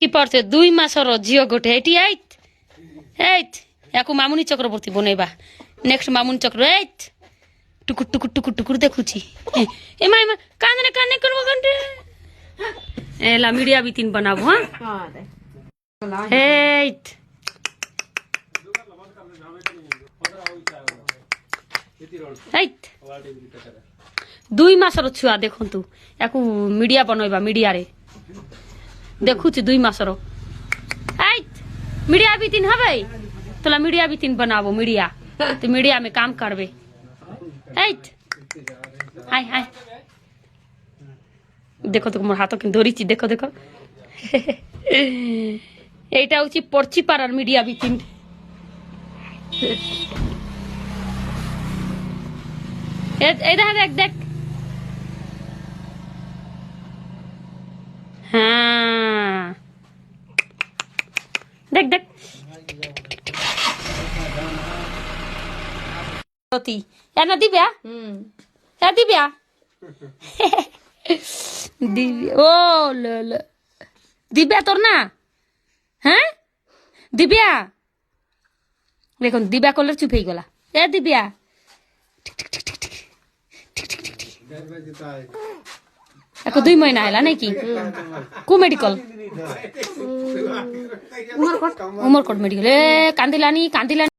কি পড়ছে 2 মাসর ঝিও গোটে এটি এইট এইট একু মামুনি চক্রবর্তী বনেবা নেক্সট মামুনি চক্র এইট টুকুর টুকুর টুকুর টুকুর দেখুছি এমা এমা কানে কানে করবো ঘন্টে এলা মিডিয়া বিতিন বানাবো হ্যাঁ এইট এইট 2 মাসর ছুয়া দেখন্তু একু মিডিয়া বনাইবা মিডিয়ারে দেখুছি 2 মাসর এইট मीडिया भी तीन हवे तोला मीडिया भी तीन बनाबो मीडिया तो मीडिया में काम करबे ऐट हाय हाय देखो तो मोर हाथ के धरिची देखो देखो এইটা হচ্ছে পড়ছি পারার মিডিয়া भी तीन এই দেখ দেখ হ্যাঁ দেখ দেখ এনা দিব্যা দিব্যা দিব্যা ও দিব্যা তোর না হ্যাঁ দিব্যা দেখুন দিব্যা করলে চুপ হয়ে গলা দিব্যা এখন 2 মহিনা হলা নাকি কু মেডিকল উমরকট মেডিকল কান্দিলানি